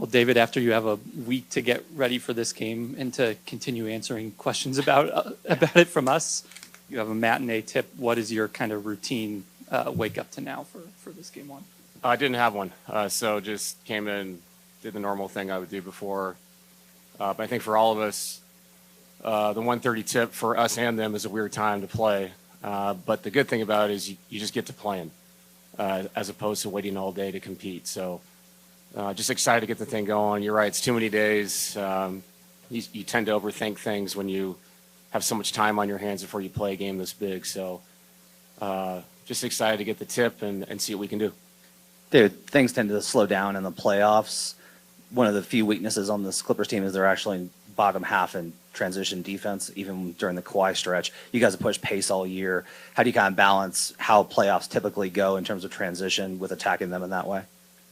Well, David, after you have a week to get ready for this game and to continue answering questions about it from us, you have a matinee tip. What is your kind of routine wake up to now for this game one? I didn't have one, so just came in, did the normal thing I would do before. But I think for all of us, the 1:30 tip for us and them is a weird time to play. But the good thing about it is you just get to playing as opposed to waiting all day to compete. So just excited to get the thing going. You're right, it's too many days. You tend to overthink things when you have so much time on your hands before you play a game this big. So just excited to get the tip and see what we can do. Dude, things tend to slow down in the playoffs. One of the few weaknesses on this Clippers team is they're actually bottom half in transition defense, even during the Kawhi stretch. You guys have pushed pace all year. How do you kind of balance how playoffs typically go in terms of transition with attacking them in that way?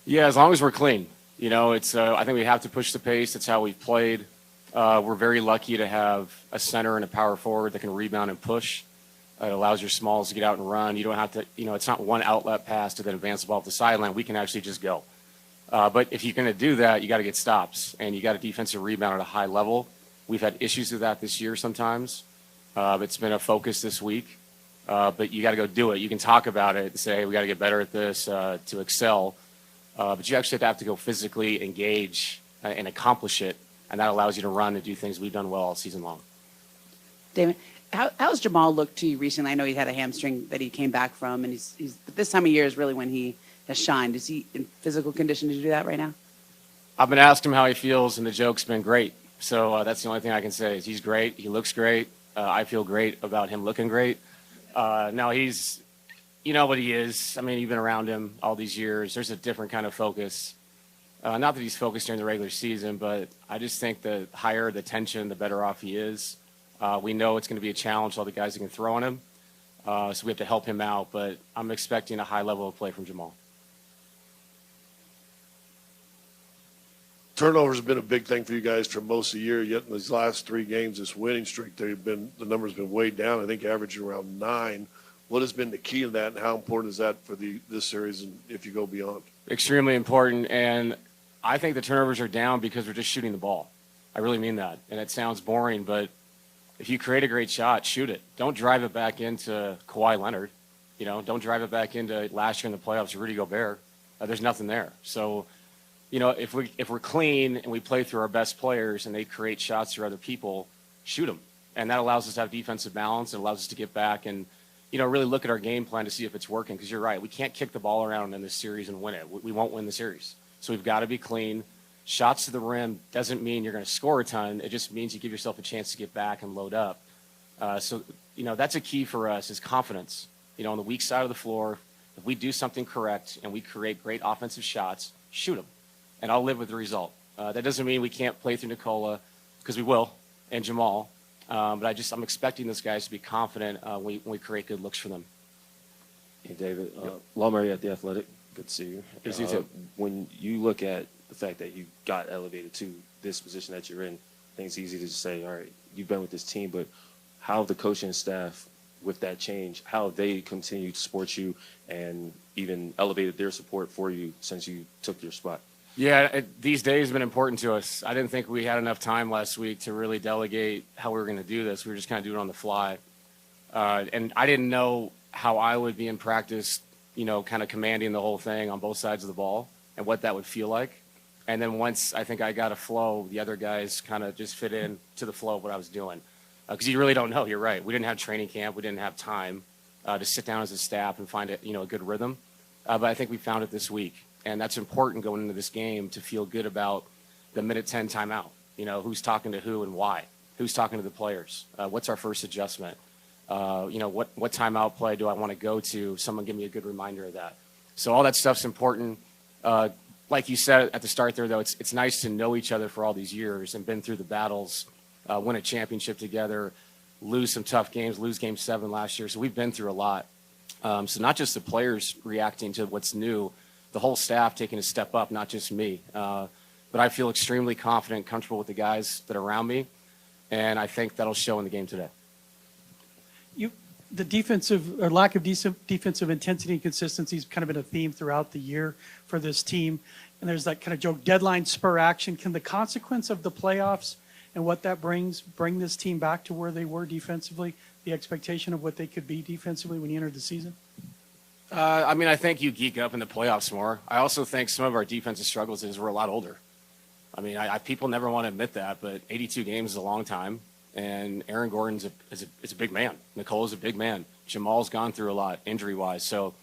Yeah, as long as we're clean. You know, it's. I think we have to push the pace. It's how we've played. We're very lucky to have a center and a power forward that can rebound and push. It allows your smalls to get out and run. You don't have to, it's not one outlet pass to then advance the ball to the sideline. We can actually just go. But if you're going to do that, you got to get stops, and you got a defensive rebound at a high level. We've had issues with that this year sometimes. It's been a focus this week, but you got to go do it. You can talk about it and say, hey, we got to get better at this to excel, but you actually have to go physically engage and accomplish it, and that allows you to run and do things we've done well all season long. David, how's Jamal looked to you recently? I know he had a hamstring that he came back from, and he's but this time of year is really when he has shined. Is he in physical condition to do that right now? I've been asking him how he feels, and the joke's been great. So that's the only thing I can say is he's great. He looks great. I feel great about him looking great. No, he's, you know what he is. I mean, you've been around him all these years. There's a different kind of focus. Not that he's focused during the regular season, but I just think the higher the tension, the better off he is. We know it's going to be a challenge, all the guys that can throw on him. So we have to help him out, but I'm expecting a high level of play from Jamal. Turnovers have been a big thing for you guys for most of the year, yet in these last 3 games, this winning streak, the number's been way down, I think averaging around 9. What has been the key to that, and how important is that for this series and if you go beyond? Extremely important, and I think the turnovers are down because we're just shooting the ball. I really mean that, and it sounds boring, but if you create a great shot, shoot it. Don't drive it back into Kawhi Leonard. Don't drive it back into last year in the playoffs, Rudy Gobert. There's nothing there. So, if we're clean and we play through our best players and they create shots through other people, shoot them. And that allows us to have defensive balance. It allows us to get back and, really look at our game plan to see if it's working. Because you're right, we can't kick the ball around in this series and win it. We won't win the series. So we've got to be clean. Shots to the rim doesn't mean you're going to score a ton. It just means you give yourself a chance to get back and load up. So that's a key for us is confidence. On the weak side of the floor, if we do something correct and we create great offensive shots, shoot them. And I'll live with the result. That doesn't mean we can't play through Nikola, because we will, and Jamal. But I'm expecting those guys to be confident when we create good looks for them. Hey, David. Law Murray at The Athletic. Good to see you. Good to see you, too. When you look at the fact that you got elevated to this position that you're in, I think it's easy to just say, all right, you've been with this team, but how have the coaching staff, with that change, how have they continued to support you and even elevated their support for you since you took your spot? Yeah, these days have been important to us. I didn't think we had enough time last week to really delegate how we were going to do this. We were just kind of doing it on the fly. And I didn't know how I would be in practice, kind of commanding the whole thing on both sides of the ball and what that would feel like. And then once I think I got a flow, the other guys kind of just fit in to the flow of what I was doing. Because you really don't know. You're right. We didn't have training camp. We didn't have time to sit down as a staff and find a good rhythm. But I think we found it this week. And that's important going into this game to feel good about the minute 10 timeout. Who's talking to who and why? Who's talking to the players? What's our first adjustment? What timeout play do I want to go to? Someone give me a good reminder of that. So all that stuff's important. Like you said at the start there, though, it's nice to know each other for all these years and been through the battles, win a championship together, lose some tough games, lose Game 7 last year. So we've been through a lot. So not just the players reacting to what's new, the whole staff taking a step up, not just me. But I feel extremely confident, comfortable with the guys that are around me, and I think that'll show in the game today. the defensive or lack of defensive intensity and consistency has kind of been a theme throughout the year for this team. And there's that kind of joke, deadline spur action. Can the consequence of the playoffs and what that brings bring this team back to where they were defensively, the expectation of what they could be defensively when you entered the season? I mean, I think you geek up in the playoffs more. I also think some of our defensive struggles is we're a lot older. I mean, people never want to admit that, but 82 games is a long time. And Aaron Gordon's is a big man. Nikola's a big man. Jamal's gone through a lot injury-wise. So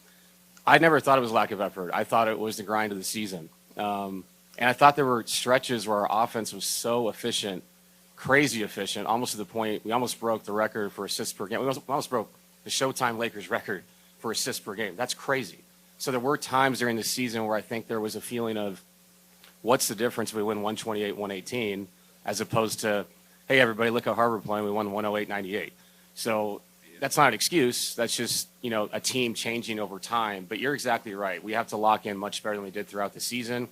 I never thought it was lack of effort. I thought it was the grind of the season. And I thought there were stretches where our offense was so efficient, crazy efficient, almost to the point we almost broke the record for assists per game. We almost broke the Showtime Lakers record for assists per game. That's crazy. So there were times during the season where I think there was a feeling of what's the difference if we win 128, 118, as opposed to, hey, everybody, look how hard we're playing. We won 108, 98. So that's not an excuse. That's just, a team changing over time. But you're exactly right. We have to lock in much better than we did throughout the season.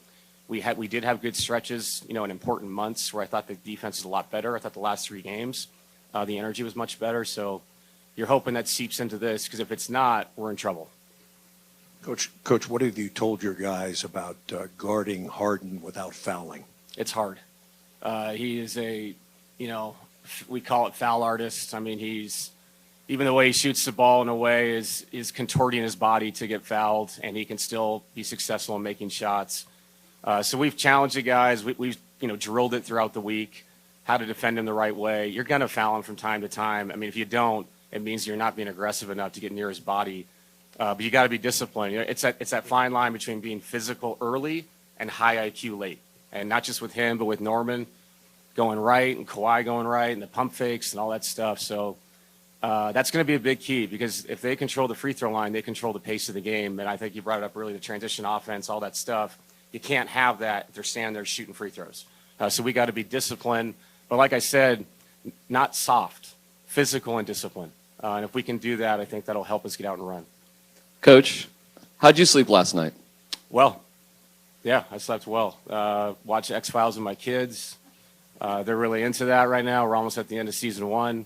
We did have good stretches, in important months where I thought the defense was a lot better. I thought the last 3 games, the energy was much better. So you're hoping that seeps into this, because if it's not, we're in trouble. Coach, what have you told your guys about guarding Harden without fouling? It's hard. He is we call it foul artist. I mean, even the way he shoots the ball in a way is contorting his body to get fouled, and he can still be successful in making shots. So we've challenged the guys. We've drilled it throughout the week, how to defend him the right way. You're going to foul him from time to time. I mean, if you don't, it means you're not being aggressive enough to get near his body. But you got to be disciplined. It's that fine line between being physical early and high IQ late. And not just with him, but with Norman going right and Kawhi going right and the pump fakes and all that stuff. So that's going to be a big key, because if they control the free throw line, they control the pace of the game. And I think you brought it up earlier, the transition offense, all that stuff. You can't have that if they're standing there shooting free throws. So we got to be disciplined. But like I said, not soft, physical and disciplined. And if we can do that, I think that'll help us get out and run. Coach, how'd you sleep last night? Well, yeah, I slept well. Watched X-Files with my kids. They're really into that right now. We're almost at the end of season 1.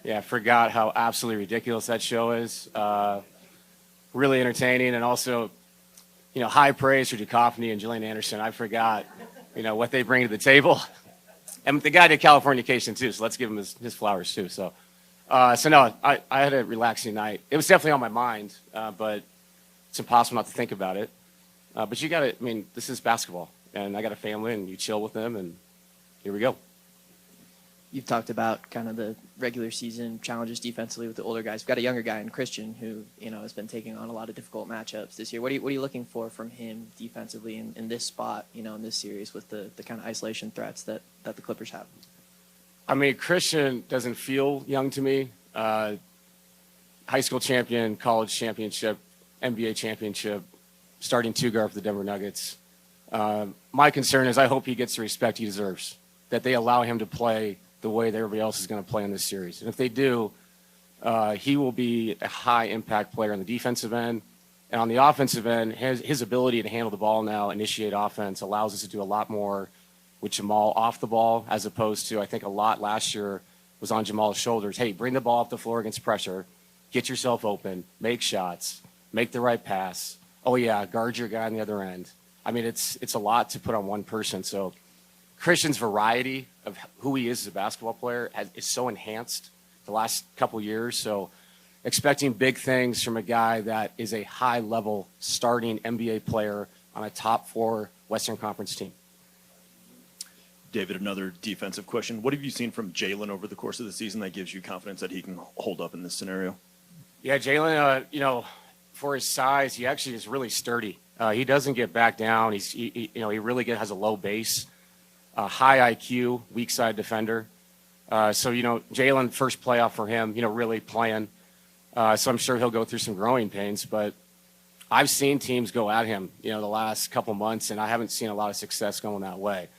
Yeah, I forgot how absolutely ridiculous that show is. Really entertaining, and also, high praise for Duchovny and Gillian Anderson. I forgot, what they bring to the table. And the guy did Californication too, so let's give him his flowers too. So no, I had a relaxing night. It was definitely on my mind, but it's impossible not to think about it. But you got to, this is basketball, and I got a family, and you chill with them, and here we go. You've talked about kind of the regular season challenges defensively with the older guys. We've got a younger guy in Christian who, has been taking on a lot of difficult matchups this year. What are you looking for from him defensively in this spot, in this series with the kind of isolation threats that the Clippers have? Christian doesn't feel young to me. High school champion, college championship, NBA championship, starting 2 guard for the Denver Nuggets. My concern is I hope he gets the respect he deserves, that they allow him to play the way that everybody else is going to play in this series. And if they do, he will be a high-impact player on the defensive end. And on the offensive end, his ability to handle the ball now, initiate offense, allows us to do a lot more with Jamal off the ball, as opposed to, I think, a lot last year was on Jamal's shoulders. Hey, bring the ball up the floor against pressure, get yourself open, make shots, make the right pass. Oh, yeah, guard your guy on the other end. It's a lot to put on one person. So Christian's variety of who he is as a basketball player is so enhanced the last couple years. So expecting big things from a guy that is a high-level starting NBA player on a top 4 Western Conference team. David, another defensive question. What have you seen from Jalen over the course of the season that gives you confidence that he can hold up in this scenario? Yeah, Jalen, for his size, he actually is really sturdy. He doesn't get back down. He really has a low base. High IQ, weak side defender. So Jalen, first playoff for him, really playing. So I'm sure he'll go through some growing pains, but I've seen teams go at him, the last couple months, and I haven't seen a lot of success going that way.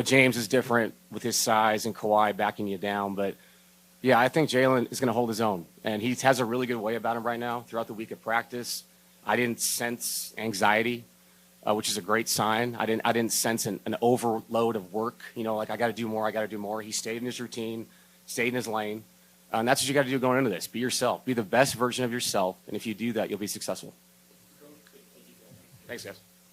James is different with his size and Kawhi backing you down, but yeah, I think Jalen is going to hold his own, and he has a really good way about him right now. Throughout the week of practice, I didn't sense anxiety, which is a great sign. I didn't sense an overload of work. I got to do more. He stayed in his routine, stayed in his lane. And that's what you got to do going into this. Be yourself. Be the best version of yourself. And if you do that, you'll be successful. Thanks, guys.